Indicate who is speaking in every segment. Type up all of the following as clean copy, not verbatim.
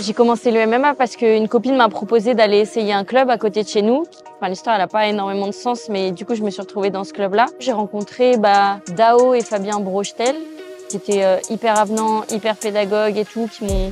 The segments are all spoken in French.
Speaker 1: J'ai commencé le MMA parce qu'une copine m'a proposé d'aller essayer un club à côté de chez nous. Enfin, l'histoire, elle n'a pas énormément de sens, mais du coup, je me suis retrouvée dans ce club-là. J'ai rencontré Dao et Fabien Brochetel, qui étaient hyper avenants, hyper pédagogues et tout, qui m'ont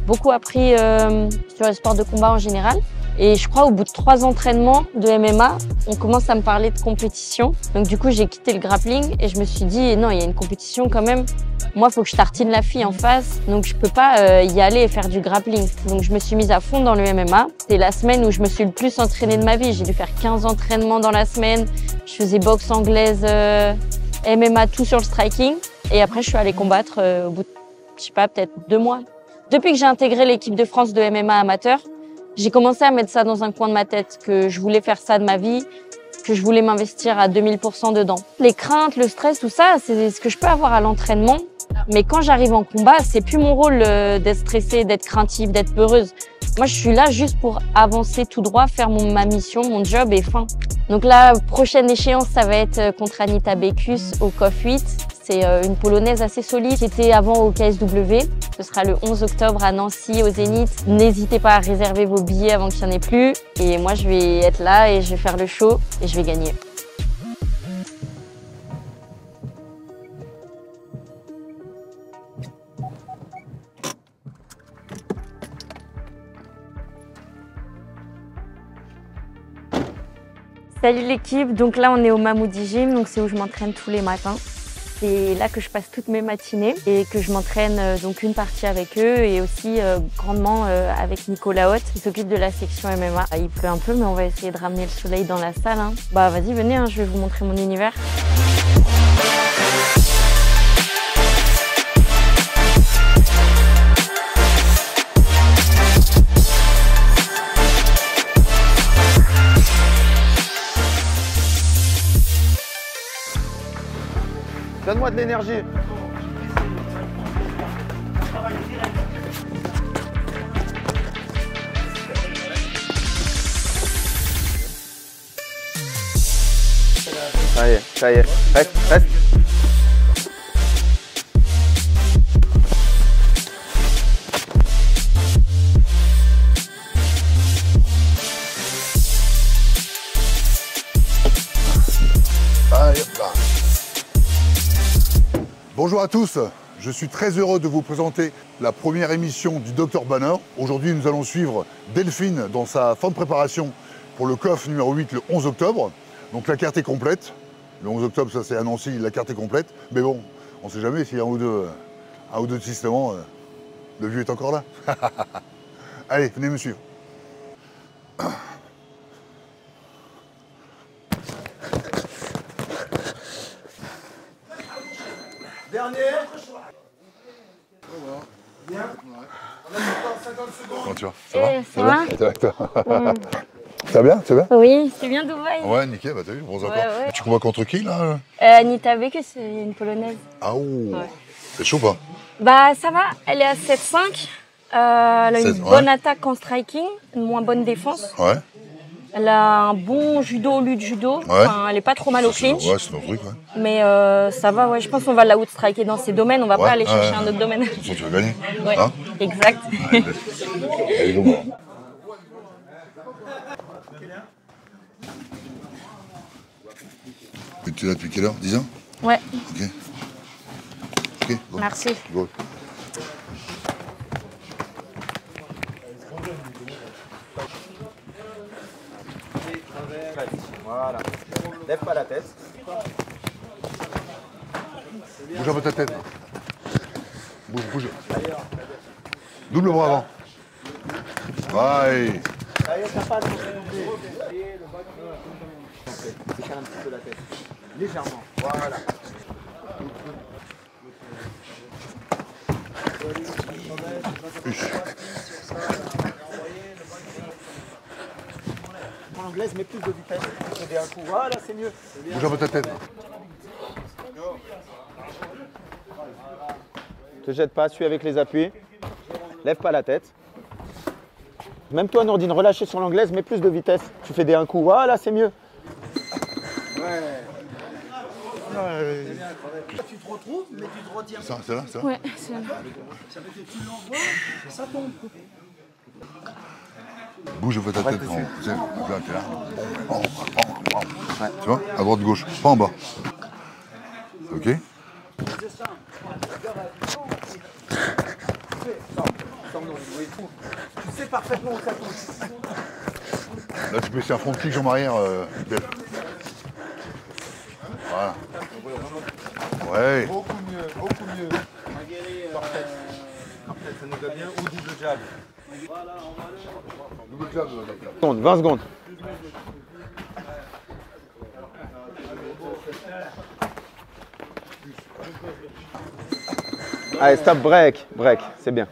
Speaker 1: beaucoup appris sur le sport de combat en général. Et je crois au bout de 3 entraînements de MMA, on commence à me parler de compétition. Donc du coup, j'ai quitté le grappling et je me suis dit, non, il y a une compétition quand même. Moi, il faut que je tartine la fille en face, donc je peux pas y aller et faire du grappling. Donc je me suis mise à fond dans le MMA. C'est la semaine où je me suis le plus entraînée de ma vie. J'ai dû faire 15 entraînements dans la semaine. Je faisais boxe anglaise, MMA, tout sur le striking. Et après, je suis allée combattre au bout de, je sais pas, peut-être 2 mois. Depuis que j'ai intégré l'équipe de France de MMA amateur, j'ai commencé à mettre ça dans un coin de ma tête, que je voulais faire ça de ma vie, que je voulais m'investir à 2000% dedans. Les craintes, le stress, tout ça, c'est ce que je peux avoir à l'entraînement. Mais quand j'arrive en combat, c'est plus mon rôle d'être stressée, d'être craintive, d'être peureuse. Moi, je suis là juste pour avancer tout droit, faire ma mission, mon job et fin. Donc la prochaine échéance, ça va être contre Anita Bekus au KOF 8. C'est une Polonaise assez solide qui était avant au KSW. Ce sera le 11 octobre à Nancy, au Zénith. N'hésitez pas à réserver vos billets avant qu'il n'y en ait plus. Et moi, je vais être là et je vais faire le show et je vais gagner. Salut l'équipe, donc là on est au Mamoudi Gym, donc c'est où je m'entraîne tous les matins. C'est là que je passe toutes mes matinées et que je m'entraîne donc une partie avec eux et aussi grandement avec Nicolas Haute qui s'occupe de la section MMA. Il pleut un peu mais on va essayer de ramener le soleil dans la salle. Hein. Bah vas-y venez, hein, je vais vous montrer mon univers.
Speaker 2: Donne-moi de l'énergie. Ça y est. Reste, reste.
Speaker 3: Allez, hop là. Bonjour à tous, je suis très heureux de vous présenter la première émission du Dr Banner. Aujourd'hui, nous allons suivre Delphine dans sa fin de préparation pour le KOF numéro 8 le 11 octobre. Donc la carte est complète. Le 11 octobre, ça c'est à Nancy, la carte est complète. Mais bon, on ne sait jamais s'il y a un ou deux desistements, le vieux est encore là. Allez, venez me suivre.
Speaker 2: Dernier. Bien. On a encore 50 secondes.
Speaker 3: Comment tu vas? Ça va?
Speaker 1: Ça va?
Speaker 3: Ça va bien? Ça va?
Speaker 1: Oui, c'est bien Dubaï.
Speaker 3: Ouais, nickel, bah t'as vu, bon encore.
Speaker 1: Ouais.
Speaker 3: Tu combats contre qui là?
Speaker 1: Anita Bekus, c'est une Polonaise.
Speaker 3: Ah ouh,
Speaker 1: Ouais.
Speaker 3: c'est chaud pas?
Speaker 1: Bah ça va, elle est à 7-5. Elle a une bonne attaque en striking, une moins bonne défense.
Speaker 3: Ouais.
Speaker 1: Elle a un bon judo, lutte judo.
Speaker 3: Ouais.
Speaker 1: Enfin, elle est pas trop mal au clinch.
Speaker 3: Ouais, c'est ton truc, ouais.
Speaker 1: Mais ça va, ouais. Je pense qu'on va la outstriker dans ces domaines. On va pas aller chercher un autre domaine.
Speaker 3: Tu veux gagner?
Speaker 1: Ouais,
Speaker 3: Hein?
Speaker 1: exact.
Speaker 3: Allez, go, bon. Et tu es là depuis quelle heure? 10 ans?
Speaker 1: Ouais,
Speaker 3: Ok. Ok, go.
Speaker 1: merci.
Speaker 3: Go.
Speaker 2: Voilà. Lève pas la tête.
Speaker 3: Bouge un peu ta tête. Bouge, bouge. Double bras avant. Ouais.
Speaker 2: Ça y est, ça passe. Décale un petit peu la tête. Légèrement. Voilà. l'anglaise, mais plus de vitesse. Tu fais un coup. Voilà, c'est mieux.
Speaker 3: Bouge un peu ta tête.
Speaker 2: Te jette pas, suis avec les appuis. Lève pas la tête. Même toi, Nordine, relâchez sur l'anglaise, mais plus de vitesse. Tu fais des un coup. Voilà, c'est mieux.
Speaker 4: Tu te retrouves, mais tu te retires.
Speaker 3: C'est là, c'est là.
Speaker 1: Ouais, c'est là.
Speaker 4: Ça fait que tu l'envoies, et ça tombe.
Speaker 3: Bouge un peu ta tête. Quand... Tu sais, donc là, t'es là. Ouais. Tu vois, à droite, gauche, pas en bas. Ok.
Speaker 4: Tu sais parfaitement où ça tombe.
Speaker 3: Là, tu peux essayer un front kick en arrière, Dave. Voilà. Ouais.
Speaker 2: Beaucoup mieux, beaucoup mieux. Parfait. Parfait, ça nous va bien. Ou double jab.
Speaker 3: Double clap,
Speaker 2: 20 secondes. Allez, stop, break. Break, c'est bien.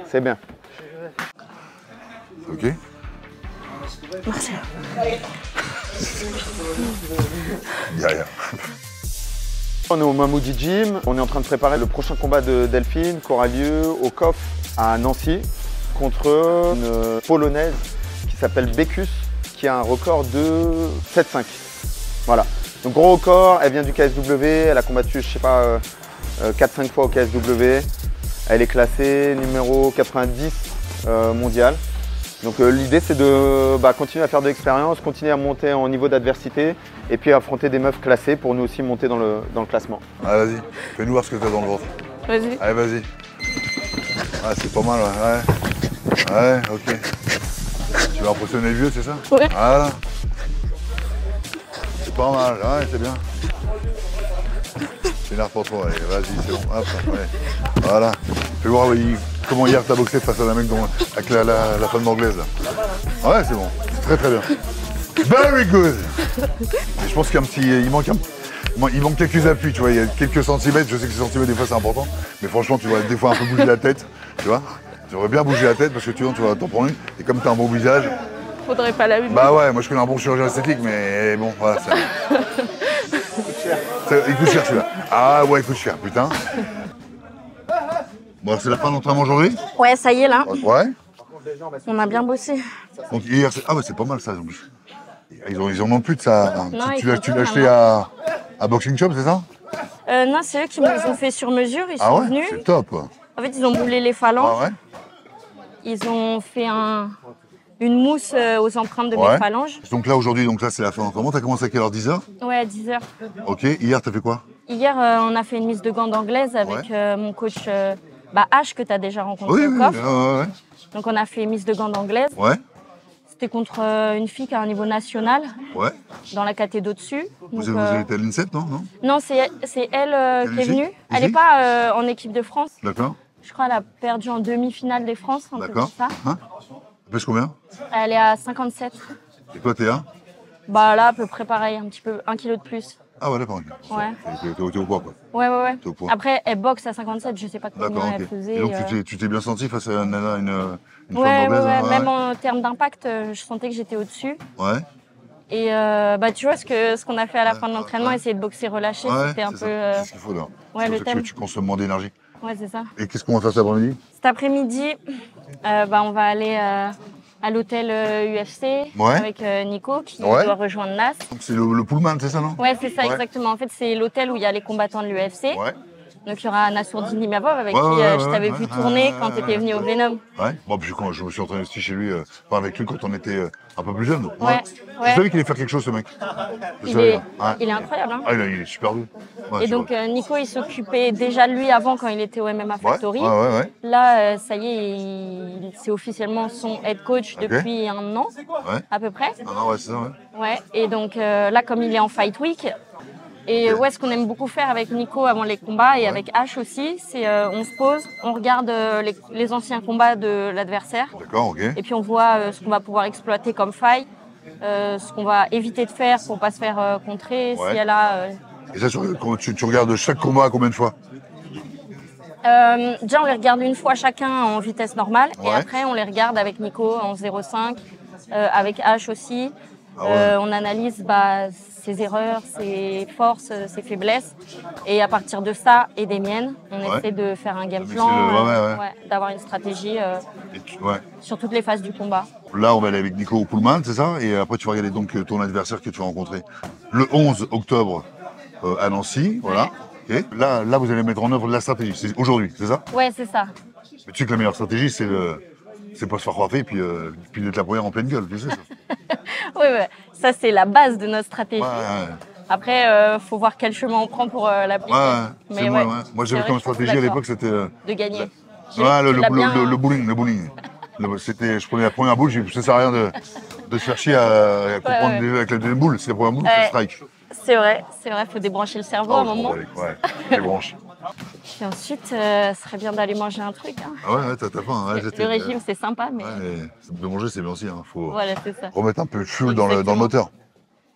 Speaker 2: C'est bien.
Speaker 3: Ok. Il y a rien.
Speaker 2: On est au Mamoudi Gym, on est en train de préparer le prochain combat de Delphine qui aura lieu au COF à Nancy contre une Polonaise qui s'appelle Bekus qui a un record de 7-5. Voilà. Donc gros record, elle vient du KSW, elle a combattu je sais pas 4-5 fois au KSW. Elle est classée numéro 90 mondial. Donc l'idée c'est de continuer à faire de l'expérience, continuer à monter en niveau d'adversité et puis affronter des meufs classées pour nous aussi monter dans le classement.
Speaker 3: Allez, vas-y, fais-nous voir ce que t'as dans le ventre.
Speaker 1: Vas-y.
Speaker 3: Allez, vas-y. Ah, c'est pas mal, ouais. Ouais, ok. Tu vas impressionner les vieux, c'est ça?
Speaker 1: Ouais.
Speaker 3: Voilà. C'est pas mal, ouais, c'est bien. C'est une pour toi, allez, vas-y, c'est bon. Hop, ouais. Voilà. Fais voir comment hier t'as boxé face à un mec avec la femme anglaise là. Ouais, c'est bon. Très très bien. Very good. Mais je pense qu'il y a un petit. Il manque quelques appuis, tu vois, il y a quelques centimètres, je sais que ces centimètres des fois c'est important, mais franchement tu vas des fois un peu bouger la tête, tu vois. Tu devrais bien bouger la tête parce que tu vas t'en prendre une, et comme tu as un bon visage.
Speaker 1: Faudrait pas l'abîmer.
Speaker 3: Bah ouais, moi je connais un bon chirurgien esthétique, mais bon, voilà, ça. Il coûte cher celui-là. Ah ouais, il coûte cher, putain. Bon, c'est la fin de l'entraînement aujourd'hui?
Speaker 1: Ouais, ça y est là.
Speaker 3: Ouais.
Speaker 1: On a bien bossé.
Speaker 3: Donc hier, ah ouais, c'est pas mal ça. Ils en ont plus de ça.
Speaker 1: Non,
Speaker 3: Tu
Speaker 1: ils
Speaker 3: l'as
Speaker 1: font tout,
Speaker 3: acheté
Speaker 1: maintenant.
Speaker 3: à Boxing Shop, c'est ça?
Speaker 1: Non, c'est eux qui me les ont fait sur mesure. Ils
Speaker 3: Ah
Speaker 1: sont
Speaker 3: ouais,
Speaker 1: venus.
Speaker 3: c'est top.
Speaker 1: En fait, ils ont moulé les phalanges.
Speaker 3: Ah ouais.
Speaker 1: Ils ont fait une mousse aux empreintes de
Speaker 3: Ouais.
Speaker 1: mes phalanges.
Speaker 3: Donc là aujourd'hui, donc là c'est la fin de l'entraînement. T'as commencé à quelle heure? 10h?
Speaker 1: Ouais, à 10h.
Speaker 3: Ok. Hier, t'as fait quoi?
Speaker 1: Hier, on a fait une mise de gants d'anglaise avec mon coach H que tu as déjà rencontré au COF.
Speaker 3: Ouais.
Speaker 1: Donc, on a fait mise de gants d'anglaise.
Speaker 3: Ouais.
Speaker 1: C'était contre une fille qui a un niveau national
Speaker 3: Ouais.
Speaker 1: dans la caté d'au-dessus. Donc,
Speaker 3: Vous avez été à l'INSEP, non?
Speaker 1: non, c'est elle qui est
Speaker 3: ici?
Speaker 1: venue. Elle
Speaker 3: Ici
Speaker 1: n'est pas en équipe de France.
Speaker 3: D'accord.
Speaker 1: Je crois qu'elle a perdu en demi-finale des France, un truc comme
Speaker 3: D'accord.
Speaker 1: ça.
Speaker 3: Hein? Tu pèses combien?
Speaker 1: Elle est à 57.
Speaker 3: Et toi, t'es à?
Speaker 1: Bah là, à peu près pareil, un petit peu, 1 kilo de plus.
Speaker 3: Ah ouais, d'accord. Ok.
Speaker 1: Ouais.
Speaker 3: T'es au poids, quoi.
Speaker 1: Ouais.
Speaker 3: T'es au poids.
Speaker 1: Après, elle boxe à 57, je sais pas combien
Speaker 3: D'accord,
Speaker 1: elle
Speaker 3: ok.
Speaker 1: faisait.
Speaker 3: Et donc tu t'es bien senti face à une femme
Speaker 1: Ouais,
Speaker 3: anglaise? Hein?
Speaker 1: même en termes d'impact, je sentais que j'étais au-dessus.
Speaker 3: Ouais.
Speaker 1: Et tu vois ce qu'on a fait à la fin de l'entraînement, essayer de boxer relâché,
Speaker 3: Ouais,
Speaker 1: c'était un
Speaker 3: c'est
Speaker 1: peu.
Speaker 3: ça. C'est ce qu'il faut là.
Speaker 1: ouais,
Speaker 3: C'est
Speaker 1: le
Speaker 3: pour ça
Speaker 1: thème.
Speaker 3: que tu consommes moins d'énergie.
Speaker 1: Ouais, c'est ça.
Speaker 3: Et qu'est-ce qu'on va faire cet après-midi?
Speaker 1: Cet après-midi, on va aller à l'hôtel UFC
Speaker 3: Ouais.
Speaker 1: avec Nico qui
Speaker 3: Ouais.
Speaker 1: doit rejoindre Nas.
Speaker 3: Donc c'est le Pullman, c'est ça, non?
Speaker 1: Ouais, c'est ça,
Speaker 3: Ouais.
Speaker 1: exactement. En fait, c'est l'hôtel où il y a les combattants de l'UFC.
Speaker 3: Ouais.
Speaker 1: Donc, il y aura Nassourdine Imavov avec
Speaker 3: Ouais,
Speaker 1: qui
Speaker 3: ouais,
Speaker 1: je
Speaker 3: ouais,
Speaker 1: t'avais
Speaker 3: ouais,
Speaker 1: vu
Speaker 3: ouais,
Speaker 1: tourner
Speaker 3: ouais,
Speaker 1: quand tu étais venu au Venom.
Speaker 3: Ouais. Bon, puis quand je me suis entraîné aussi chez lui, avec lui quand on était un peu plus jeune.
Speaker 1: Ouais.
Speaker 3: Je savais qu'il allait faire quelque chose, ce mec. Je
Speaker 1: Il
Speaker 3: savais,
Speaker 1: est,
Speaker 3: ouais.
Speaker 1: il est incroyable. Hein.
Speaker 3: Ah, il est super doux. Ouais,
Speaker 1: Et
Speaker 3: c'est
Speaker 1: donc,
Speaker 3: vrai.
Speaker 1: Nico, il s'occupait déjà de lui avant quand il était au MMA Factory.
Speaker 3: Ouais.
Speaker 1: Là, ça y est, c'est officiellement son head coach
Speaker 3: Ok.
Speaker 1: depuis 1 an,
Speaker 3: Ouais.
Speaker 1: à peu près.
Speaker 3: Ah non, ouais, c'est ça, ouais.
Speaker 1: Ouais. Et donc, là, comme il est en Fight Week, et
Speaker 3: Ok.
Speaker 1: ouais, ce qu'on aime beaucoup faire avec Nico avant les combats et avec H aussi, c'est on se pose, on regarde les anciens combats de l'adversaire.
Speaker 3: D'accord, ok.
Speaker 1: Et puis on voit ce qu'on va pouvoir exploiter comme faille, ce qu'on va éviter de faire pour pas se faire contrer.
Speaker 3: Ouais.
Speaker 1: Si elle a,
Speaker 3: Et ça, tu regardes chaque combat combien de fois?
Speaker 1: déjà, on les regarde une fois chacun en vitesse normale et
Speaker 3: Ouais.
Speaker 1: après on les regarde avec Nico en 0,5 avec H aussi.
Speaker 3: Ah ouais.
Speaker 1: On analyse ses erreurs, ses forces, ses faiblesses. Et à partir de ça et des miennes, on essaie de faire un game
Speaker 3: Mais
Speaker 1: plan,
Speaker 3: ouais.
Speaker 1: d'avoir une stratégie
Speaker 3: Ouais.
Speaker 1: sur toutes les phases du combat.
Speaker 3: Là, on va aller avec Nico Poulman, c'est ça? Et après, tu vas regarder donc ton adversaire que tu vas rencontrer le 11 octobre à Nancy. Voilà. Okay. Là, vous allez mettre en œuvre la stratégie. C'est aujourd'hui, c'est ça?
Speaker 1: Ouais, c'est ça.
Speaker 3: Mais tu sais que la meilleure stratégie, c'est pas se faire frapper puis d'être la première en pleine gueule, tu sais ça.
Speaker 1: Ouais. Ça, c'est la base de notre stratégie.
Speaker 3: Ouais.
Speaker 1: Après, faut voir quel chemin on prend pour l'appliquer.
Speaker 3: C'est moi. Moi, j'avais comme stratégie à l'époque, c'était
Speaker 1: de gagner.
Speaker 3: le bowling. Je prenais la première boule, ça sert à rien de se faire chier à comprendre avec la deuxième boule. C'est la première boule, c'est strike.
Speaker 1: C'est vrai, faut débrancher le cerveau à un moment.
Speaker 3: Ouais, débranche.
Speaker 1: Et ensuite, ce serait bien d'aller manger un truc. Hein.
Speaker 3: Ah ouais, t'as faim. Hein,
Speaker 1: le régime, c'est sympa, mais...
Speaker 3: Ouais, de manger, c'est bien aussi. Hein. Faut remettre un peu de fuel dans le moteur.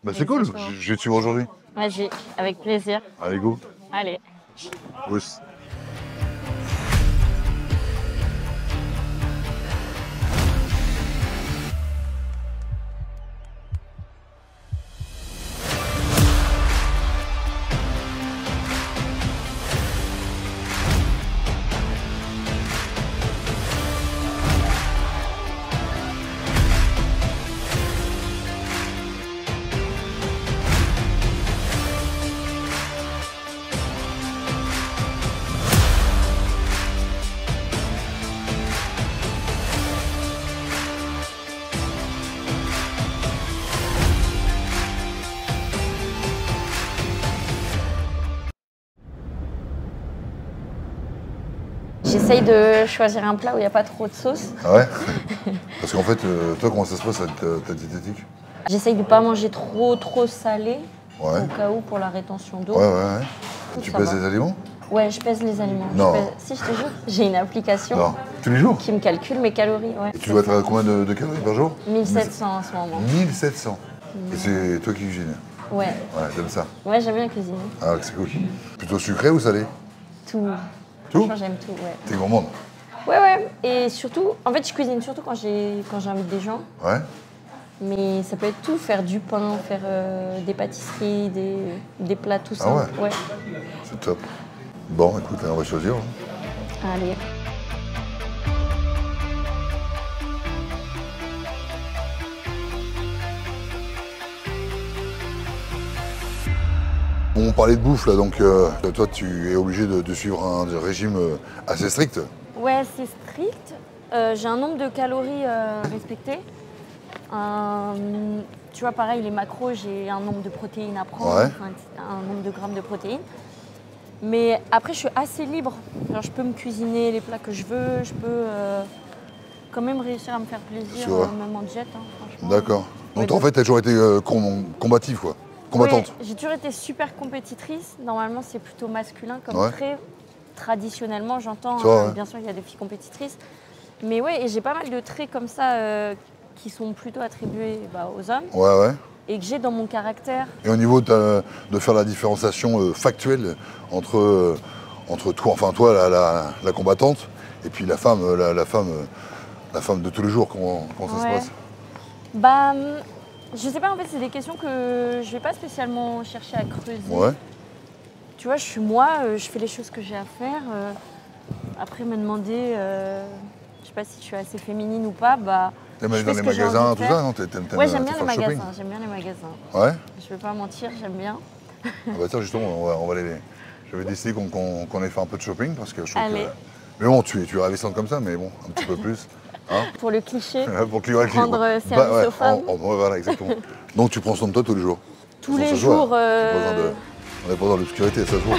Speaker 3: Bah, c'est cool, je vais te suivre aujourd'hui.
Speaker 1: Vas-y, avec plaisir.
Speaker 3: Allez, go.
Speaker 1: Allez.
Speaker 3: Pousse.
Speaker 1: J'essaye de choisir un plat où il n'y a pas trop de sauce.
Speaker 3: Ah ouais? Parce qu'en fait, toi, comment ça se passe avec ta diététique?
Speaker 1: J'essaye de ne pas manger trop salé,
Speaker 3: Ouais.
Speaker 1: au cas où, pour la rétention d'eau.
Speaker 3: Ouais. Tu
Speaker 1: Ça
Speaker 3: pèses
Speaker 1: va.
Speaker 3: les aliments?
Speaker 1: Ouais, je pèse les aliments.
Speaker 3: Non.
Speaker 1: Si, je te jure, j'ai une application
Speaker 3: Non. Tous les jours?
Speaker 1: qui me calcule mes calories. Ouais.
Speaker 3: Et tu dois être à combien de calories par jour?
Speaker 1: 1700 en ce moment.
Speaker 3: 1700. Et c'est toi qui cuisines?
Speaker 1: Ouais.
Speaker 3: Ouais, t'aimes ça?
Speaker 1: Ouais, j'aime bien cuisiner.
Speaker 3: Ah, c'est cool. Plutôt sucré ou salé?
Speaker 1: Tout.
Speaker 3: Tout?
Speaker 1: Franchement, j'aime tout, ouais.
Speaker 3: T'es gourmande?
Speaker 1: Ouais. Et surtout, en fait, je cuisine surtout quand j'invite des gens.
Speaker 3: Ouais.
Speaker 1: Mais ça peut être tout, faire du pain, faire des pâtisseries, des plats tout
Speaker 3: Ah
Speaker 1: simples.
Speaker 3: ouais. C'est top. Bon, écoute, on va choisir. Hein.
Speaker 1: Allez.
Speaker 3: Bon, on parlait de bouffe là, donc toi tu es obligé de suivre un régime assez strict.
Speaker 1: Ouais, c'est strict. J'ai un nombre de calories respecté. Tu vois, pareil, les macros, j'ai un nombre de protéines à prendre,
Speaker 3: Ouais.
Speaker 1: enfin, un nombre de grammes de protéines. Mais après, je suis assez libre. Alors, je peux me cuisiner les plats que je veux, je peux quand même réussir à me faire plaisir,
Speaker 3: C'est vrai.
Speaker 1: même en diète, hein, franchement.
Speaker 3: D'accord. Donc
Speaker 1: Ouais,
Speaker 3: toi, en fait, t'as toujours été combative, quoi. Combattante.
Speaker 1: Ouais, j'ai toujours été super compétitrice. Normalement, c'est plutôt masculin comme
Speaker 3: Ouais.
Speaker 1: trait. Traditionnellement, j'entends,
Speaker 3: C'est vrai, ouais.
Speaker 1: bien sûr, il y a des filles compétitrices. Mais ouais, et j'ai pas mal de traits comme ça qui sont plutôt attribués aux hommes
Speaker 3: Ouais.
Speaker 1: et que j'ai dans mon caractère.
Speaker 3: Et au niveau de faire la différenciation factuelle entre toi, enfin toi, la combattante, et puis la femme de tous les jours, comment ça se
Speaker 1: Ouais.
Speaker 3: passe?
Speaker 1: Je sais pas, en fait, c'est des questions que je vais pas spécialement chercher à creuser.
Speaker 3: Ouais.
Speaker 1: Tu vois, je suis moi, je fais les choses que j'ai à faire. Après, me demander, je sais pas si je suis assez féminine ou pas,
Speaker 3: T'aimes
Speaker 1: je
Speaker 3: aller
Speaker 1: fais
Speaker 3: dans
Speaker 1: ce
Speaker 3: les
Speaker 1: que j'ai
Speaker 3: magasins,
Speaker 1: envie
Speaker 3: tout
Speaker 1: de
Speaker 3: ça,
Speaker 1: faire.
Speaker 3: non? T'aimes
Speaker 1: Ouais, j'aime bien
Speaker 3: faire
Speaker 1: les
Speaker 3: le shopping?
Speaker 1: magasins, j'aime bien les magasins.
Speaker 3: Ouais.
Speaker 1: Je vais pas mentir, j'aime bien.
Speaker 3: Ah bah tiens, justement, on va aller. J'avais décidé qu'on ait fait un peu de shopping parce que je trouve
Speaker 1: Allez.
Speaker 3: que. Mais bon, tu es ravissante comme ça, mais bon, un petit peu plus. Hein.
Speaker 1: Pour le cliché,
Speaker 3: Pour client à client.
Speaker 1: Rendre service aux femmes.
Speaker 3: Ouais, voilà, exactement. Donc tu prends soin de toi tous les jours.
Speaker 1: tous
Speaker 3: Ça
Speaker 1: les
Speaker 3: se voit.
Speaker 1: jours.
Speaker 3: On n'est pas dans l'obscurité, ça se voit.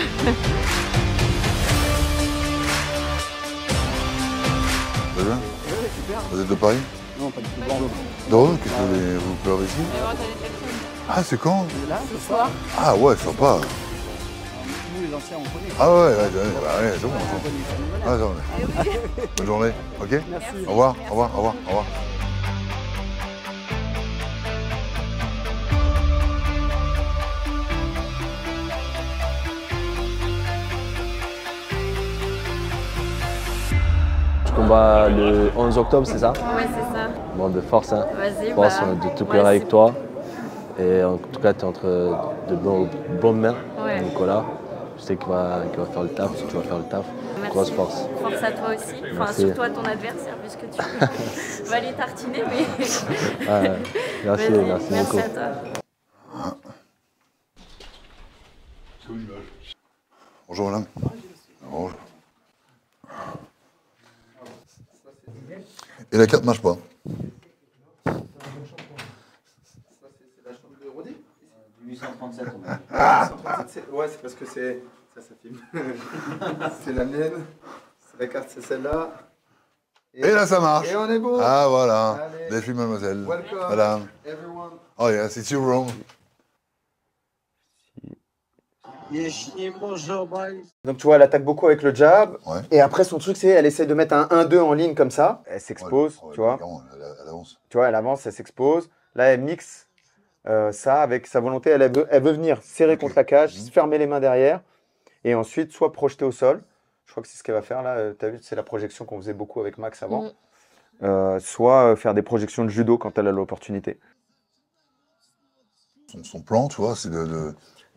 Speaker 3: Vous allez bien? Vous êtes de Paris?
Speaker 4: Non, pas du tout. Bordeaux.
Speaker 3: Bordeaux? Qu'est-ce que vous pleurez ici? Ah, c'est quand?
Speaker 4: Là, ce soir,
Speaker 3: Ah ouais, sympa.
Speaker 4: nous les anciens, on connaît.
Speaker 3: Ah ouais, c'est bon. Ah, ça va. Bonne journée, ok?
Speaker 4: Merci.
Speaker 3: Au revoir.
Speaker 5: Je combats le 11 octobre, c'est ça?
Speaker 1: Ouais, c'est ça.
Speaker 5: Bon, de force, hein.
Speaker 1: Vas-y,
Speaker 5: Force
Speaker 1: bah,
Speaker 5: de tout
Speaker 1: moi,
Speaker 5: cœur avec
Speaker 1: c'est-
Speaker 5: toi. Et en tout cas, tu es entre de bonnes mains,
Speaker 1: Ouais.
Speaker 5: Nicolas. Je sais qu'il va faire le taf, tu vas faire le taf.
Speaker 1: Merci.
Speaker 5: Grosse force.
Speaker 1: Force à toi aussi. Enfin,
Speaker 5: Merci.
Speaker 1: surtout à ton adversaire, puisque tu vas les tartiner, mais.
Speaker 5: Merci,
Speaker 1: Vas-y,
Speaker 5: merci
Speaker 1: merci
Speaker 5: beaucoup.
Speaker 1: à toi.
Speaker 3: Bonjour madame. Bonjour. Et la carte marche pas.
Speaker 4: C'est la chambre de Rodi 837, on a dit. Ouais, c'est parce que c'est. Ça filme. C'est la mienne. C'est la carte, c'est celle-là.
Speaker 3: Et là ça marche.
Speaker 4: Et on est bon.
Speaker 3: Ah voilà.
Speaker 4: Allez.
Speaker 3: Delphine, mademoiselle.
Speaker 4: Welcome,
Speaker 3: Madame.
Speaker 4: everyone.
Speaker 3: Oh yes, it's your room.
Speaker 2: Donc tu vois, elle attaque beaucoup avec le jab.
Speaker 3: Ouais.
Speaker 2: Et après, son truc, c'est elle essaie de mettre un 1-2 en ligne comme ça. Elle s'expose,
Speaker 3: Ouais,
Speaker 2: tu vois.
Speaker 3: Elle avance.
Speaker 2: Tu vois, elle avance, elle s'expose. Là, elle mixe ça avec sa volonté. Elle veut venir serrer contre la cage, fermer les mains derrière. Et ensuite, soit projeter au sol. Je crois que c'est ce qu'elle va faire là. Tu as vu, c'est la projection qu'on faisait beaucoup avec Max avant. Soit faire des projections de judo quand elle a l'opportunité.
Speaker 3: Son plan, tu vois, c'est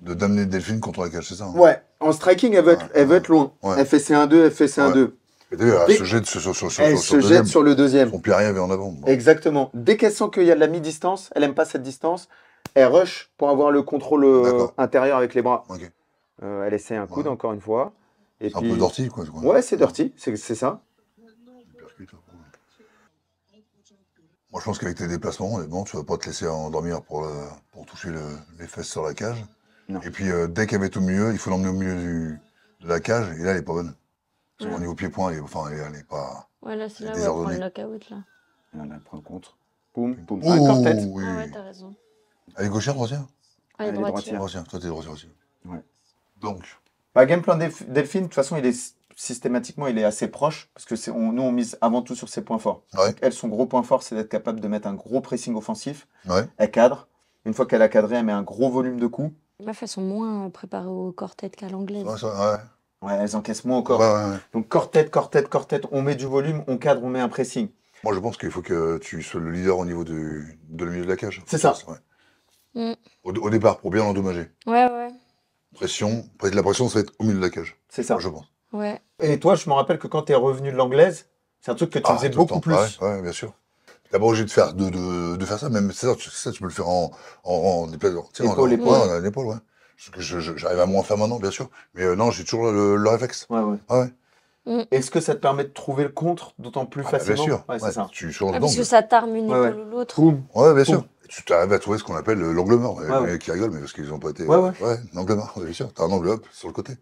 Speaker 3: d'amener Delphine contre la cage, c'est ça hein.
Speaker 2: Ouais, en striking, elle veut être loin.
Speaker 3: Ouais.
Speaker 2: Elle fait C1-2, elle fait C1-2.
Speaker 3: Et d'ailleurs, elle
Speaker 2: Dès-
Speaker 3: se jette sur
Speaker 2: Elle
Speaker 3: le
Speaker 2: se
Speaker 3: deuxième.
Speaker 2: jette sur le deuxième.
Speaker 3: Son pied arrière en avant. Bon.
Speaker 2: Exactement. Dès qu'elle sent qu'il y a de la mi-distance, elle n'aime pas cette distance, elle rush pour avoir le contrôle
Speaker 3: D'accord.
Speaker 2: intérieur avec les bras.
Speaker 3: Ok.
Speaker 2: Elle essaie un coude,
Speaker 3: Ouais.
Speaker 2: encore une fois. Et
Speaker 3: C'est un
Speaker 2: puis...
Speaker 3: peu dirty, quoi.
Speaker 2: Ouais, c'est dirty, c'est ça.
Speaker 3: Moi, je pense qu'avec tes déplacements, bon, tu vas pas te laisser endormir pour toucher les fesses sur la cage.
Speaker 2: Non.
Speaker 3: Et puis, dès qu'elle va être au milieu, il faut l'emmener au milieu de la cage. Et là, elle est pas bonne. Parce qu'au niveau pied-point, elle est pas...
Speaker 1: Ouais, là, c'est là où
Speaker 3: C'est
Speaker 1: elle prend
Speaker 3: désordonné.
Speaker 1: le knockout, là.
Speaker 2: Elle prend le contre. Boum, boum.
Speaker 3: Oh,
Speaker 2: Ah, corps-tête.
Speaker 3: oui.
Speaker 1: Ah ouais, t'as raison.
Speaker 3: Elle est gauchère, droitière
Speaker 1: Elle est
Speaker 2: Elle est
Speaker 1: droitière.
Speaker 3: Droitière. Toi, t'es droitière aussi.
Speaker 2: Ouais.
Speaker 3: Donc,
Speaker 2: Bah, game plan Delphine, de toute façon, systématiquement, il est assez proche. Parce que nous, on mise avant tout sur ses points forts.
Speaker 3: ouais.
Speaker 2: Elle, son gros point fort, c'est d'être capable de mettre un gros pressing offensif.
Speaker 3: Ouais.
Speaker 2: Elle cadre. Une fois qu'elle a cadré, elle met un gros volume de coups.
Speaker 1: Les meufs, elles sont moins préparées au corps-tête qu'à l'anglaise.
Speaker 3: Ouais, ouais.
Speaker 2: Ouais, elles encaissent moins au corps.
Speaker 3: Ouais.
Speaker 2: Donc corps-tête, corps-tête, corps-tête, on met du volume, on cadre, on met un pressing.
Speaker 3: Moi, je pense qu'il faut que tu sois le leader au niveau de le milieu de la cage.
Speaker 2: C'est ça.
Speaker 3: Ouais.
Speaker 1: Mm.
Speaker 3: Au départ, pour bien l'endommager.
Speaker 1: Ouais.
Speaker 3: Pression. La pression, ça va être au milieu de la cage.
Speaker 2: C'est ça.
Speaker 3: Je pense.
Speaker 1: Ouais.
Speaker 2: Et toi, je me rappelle que quand tu es revenu de l'anglaise, c'est un truc que tu faisais
Speaker 3: tout le
Speaker 2: beaucoup
Speaker 3: temps.
Speaker 2: plus.
Speaker 3: Ouais, bien sûr. T'es pas obligé de faire, de faire ça, même ça, tu peux le faire en déplacement.
Speaker 2: Épaule, épaule.
Speaker 3: Ouais, en épaule, ouais. Parce que j'arrive à moins faire maintenant, bien sûr. Mais non, j'ai toujours le réflexe.
Speaker 2: Ouais.
Speaker 3: Ah ouais.
Speaker 2: Est-ce que ça te permet de trouver le contre d'autant plus facilement?
Speaker 3: Bien sûr.
Speaker 2: Ouais, c'est ça.
Speaker 3: Tu changes
Speaker 1: Ah,
Speaker 3: d'angle.
Speaker 1: parce que ça t'arme une
Speaker 2: Ouais,
Speaker 1: épaule ou l'autre.
Speaker 2: Boum.
Speaker 3: Ouais, bien sûr.
Speaker 2: Boum.
Speaker 3: Et tu arrives à trouver ce qu'on appelle l'angle mort.
Speaker 2: Ouais,
Speaker 3: Les
Speaker 2: ouais.
Speaker 3: mecs qui rigolent, mais parce qu'ils n'ont pas été.
Speaker 2: Ouais.
Speaker 3: l'angle mort, bien sûr. T'as un angle hop sur le côté.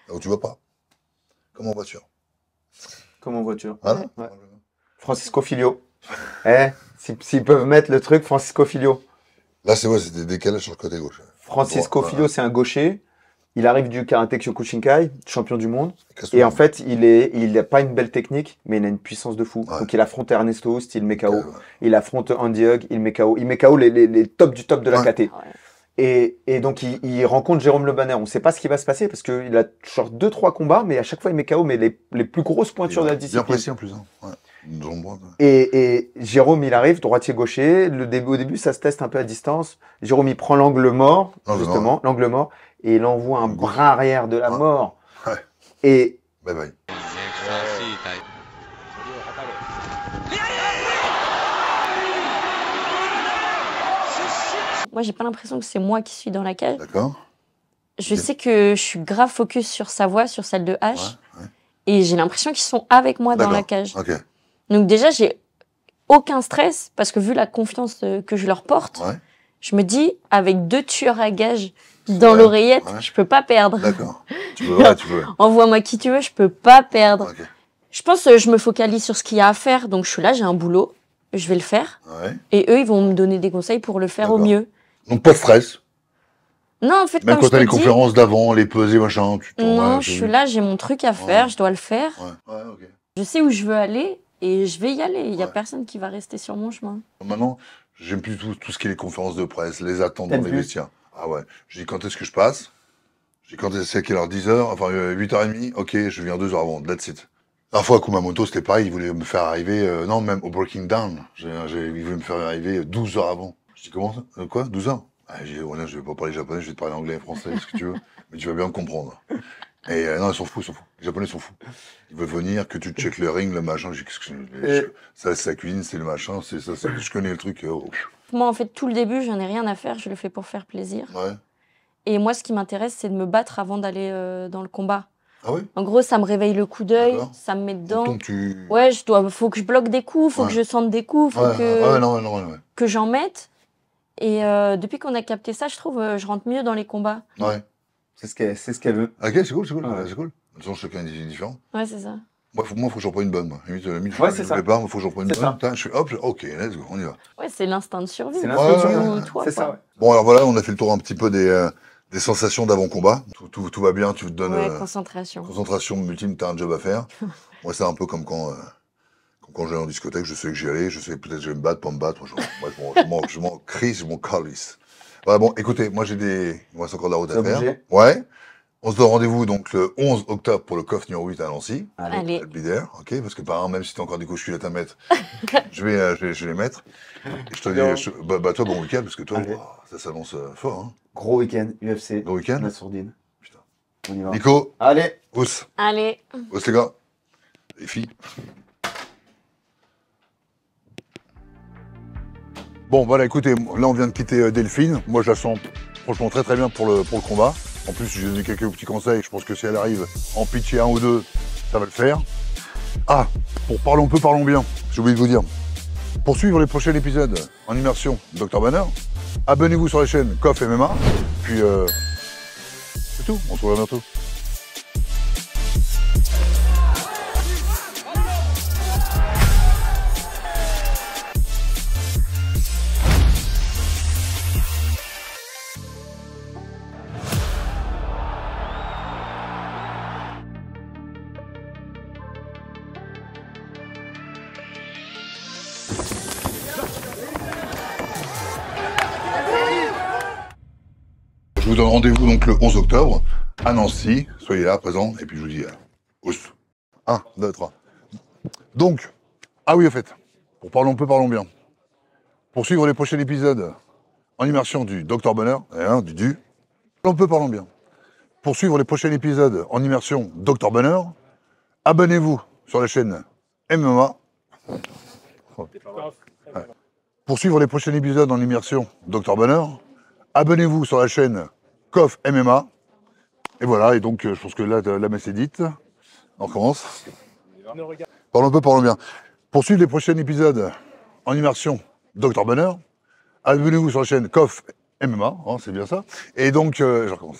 Speaker 3: Là où tu vas pas. Comme en voiture.
Speaker 2: Comme en voiture.
Speaker 3: Voilà.
Speaker 2: Ouais. Francisco Filio. S'ils peuvent mettre le truc, Francisco Filio.
Speaker 3: Là, c'est des décalages sur le côté gauche.
Speaker 2: Francisco
Speaker 3: Bon,
Speaker 2: Filio, c'est un gaucher. Il arrive du karaté Kyokushinkai, champion du monde.
Speaker 3: Casse-toi.
Speaker 2: Et en fait, il n'a pas une belle technique, mais il a une puissance de fou.
Speaker 3: Ouais.
Speaker 2: Donc il affronte Ernesto, style met KO.
Speaker 3: Ouais.
Speaker 2: Il affronte Andy Hug, il met KO. Il met KO les tops du top de la
Speaker 3: Ouais.
Speaker 2: KT.
Speaker 1: Ouais.
Speaker 2: Et donc il rencontre Jérôme Le Banner. On ne sait pas ce qui va se passer parce qu'il a genre 2-3 combats, mais à chaque fois il met KO, mais les plus grosses pointures de la
Speaker 3: Bien
Speaker 2: discipline.
Speaker 3: précis en plus. Hein. Ouais. Nous avons droit,
Speaker 2: Et Jérôme, il arrive, droitier-gaucher. Au début, ça se teste un peu à distance. Jérôme, il prend l'angle mort, justement, l'angle mort, et il envoie un bras arrière de la
Speaker 3: Ouais.
Speaker 2: mort.
Speaker 3: Ouais.
Speaker 2: Et
Speaker 3: Bye bye.
Speaker 1: Moi, j'ai pas l'impression que c'est moi qui suis dans la cage.
Speaker 3: D'accord.
Speaker 1: Je sais que je suis grave focus sur sa voix, sur celle de H.
Speaker 3: Ouais.
Speaker 1: Et j'ai l'impression qu'ils sont avec moi dans
Speaker 3: D'accord.
Speaker 1: la cage.
Speaker 3: Ok.
Speaker 1: Donc déjà, j'ai aucun stress parce que vu la confiance que je leur porte,
Speaker 3: Ouais.
Speaker 1: je me dis, avec 2 tueurs à gages dans
Speaker 3: Ouais,
Speaker 1: l'oreillette,
Speaker 3: ouais.
Speaker 1: je peux pas perdre.
Speaker 3: D'accord. Tu peux. Ouais, tu peux.
Speaker 1: Envoie-moi qui tu veux, je peux pas perdre.
Speaker 3: Ok.
Speaker 1: Je pense que je me focalise sur ce qu'il y a à faire. Donc je suis là, j'ai un boulot, je vais le faire.
Speaker 3: Ouais.
Speaker 1: Et eux, ils vont me donner des conseils pour le faire au
Speaker 3: D'accord.
Speaker 1: mieux.
Speaker 3: Donc pas de stress.
Speaker 1: Non, en fait,
Speaker 3: Même
Speaker 1: comme
Speaker 3: quand
Speaker 1: je
Speaker 3: t'as
Speaker 1: te
Speaker 3: les
Speaker 1: dis,
Speaker 3: conférences d'avant, les pesées, machin, tu t'en
Speaker 1: non,
Speaker 3: ouais,
Speaker 1: je
Speaker 3: c'est-
Speaker 1: suis là, j'ai mon truc à faire,
Speaker 3: Ouais.
Speaker 1: je dois le faire.
Speaker 3: Ouais. Ouais, ok.
Speaker 1: Je sais où je veux aller et je vais y aller. Il y a
Speaker 3: Ouais.
Speaker 1: personne qui va rester sur mon chemin.
Speaker 3: Maintenant, j'aime plus tout ce qui est les conférences de presse, les attentes dans
Speaker 2: T'aimes
Speaker 3: les
Speaker 2: plus
Speaker 3: vestiaires. Ah ouais. Je dis quand est-ce que je passe. Je dis quand est-ce que c'est à quelle heure 10h, enfin 8h30. Ok, je viens 2 heures avant. That's it. La fois à Kumamoto, c'était pareil, il voulait me faire arriver, non, même au Breaking Down, il voulait me faire arriver 12 heures avant. Je dis, comment ça? Quoi? 12 heures? J'ai dit, voilà, je vais pas parler japonais, je vais te parler anglais et français, ce que tu veux, mais tu vas bien me comprendre. Et non, ils sont fous, ils sont fous. Les Japonais sont fous. Ils veulent venir, que tu checkes le ring, le machin. J'ai dit, qu'est-ce que ça, c'est la cuisine, c'est le machin, c'est ça, je connais le truc.
Speaker 1: Moi, en fait, tout le début, j'en ai rien à faire, je le fais pour faire plaisir.
Speaker 3: Ouais.
Speaker 1: Et moi, ce qui m'intéresse, c'est de me battre avant d'aller dans le combat.
Speaker 3: Ah oui?
Speaker 1: En gros, ça me réveille le coup d'œil,
Speaker 3: D'accord.
Speaker 1: ça me met dedans.
Speaker 3: Donc tu...
Speaker 1: Ouais, faut que je bloque des coups, faut que je sente des coups, faut que j'en mette. Et depuis qu'on a capté ça, je trouve, je rentre mieux dans les combats.
Speaker 3: Ouais.
Speaker 4: C'est ce qu'elle veut.
Speaker 3: Ok, c'est cool,
Speaker 4: Ouais.
Speaker 3: c'est cool. De toute façon, chacun est différent.
Speaker 1: Ouais, c'est ça.
Speaker 3: Moi, faut que j'en prenne une bonne, moi. Limite,
Speaker 4: Ouais, c'est
Speaker 3: je
Speaker 4: ça.
Speaker 3: me prépare, il faut que j'en prenne une
Speaker 4: C'est
Speaker 3: bonne.
Speaker 4: ça.
Speaker 3: Putain, je fais hop, ok, let's go, on y va.
Speaker 1: Ouais, c'est l'instinct de survie.
Speaker 4: C'est
Speaker 3: l'instinct de
Speaker 4: survie.
Speaker 1: Toi,
Speaker 4: C'est ça, ouais.
Speaker 3: Bon, alors voilà, on a fait le tour un petit peu des sensations d'avant-combat. Tout va bien, tu te donnes
Speaker 1: Ouais, concentration.
Speaker 3: concentration multiple, t'as un job à faire. Moi, c'est un peu comme quand j'allais en discothèque, je sais que j'y allais, je sais peut-être que je vais me battre, pas me battre. Je m'en crie, je m'en calisse. Voilà, bon, écoutez, moi il me reste encore de la route à faire.
Speaker 4: Bouger.
Speaker 3: Ouais. On se donne rendez-vous donc le 11 octobre pour le COF numéro 8 à Nancy.
Speaker 1: Allez.
Speaker 3: Le Bider, ok, parce que par exemple, même si t'as encore des couches culottes à mettre, je vais les mettre. Et je te dis, toi, bon week-end, parce que toi,
Speaker 4: Allez.
Speaker 3: ça s'annonce fort, hein.
Speaker 4: Gros week-end, UFC.
Speaker 3: Gros week-end.
Speaker 4: La sourdine.
Speaker 3: Putain.
Speaker 4: On y va.
Speaker 3: Nico,
Speaker 4: Allez.
Speaker 3: Ous,
Speaker 1: Allez.
Speaker 3: les gars, les filles. Bon, voilà, écoutez, là, on vient de quitter Delphine. Moi, je la sens franchement très très bien pour le combat. En plus, j'ai donné quelques petits conseils. Je pense que si elle arrive en pitcher un ou deux, ça va le faire. Ah, parlons bien. J'ai oublié de vous dire. Pour suivre les prochains épisodes en immersion Dr Banner, abonnez-vous sur la chaîne KOF MMA. Puis, c'est tout. On se revoit bientôt. Je vous donne rendez-vous donc le 11 octobre à Nancy. Soyez là, présents. Et puis je vous dis ous. 1, 2, 3. Donc, ah oui, au fait, parlons bien. Pour suivre les prochains épisodes en immersion du Dr Bonheur, parlons bien. Pour suivre les prochains épisodes en immersion Dr Bonheur, abonnez-vous sur la chaîne MMA. Pour suivre les prochains épisodes en immersion Dr Bonheur, abonnez-vous sur la chaîne KOF MMA. Et voilà, et donc je pense que là, la messe est dite. On recommence. Parlons bien. Pour suivre les prochains épisodes en immersion Dr Bonheur, abonnez-vous sur la chaîne KOF MMA, hein, c'est bien ça. Et donc, je recommence.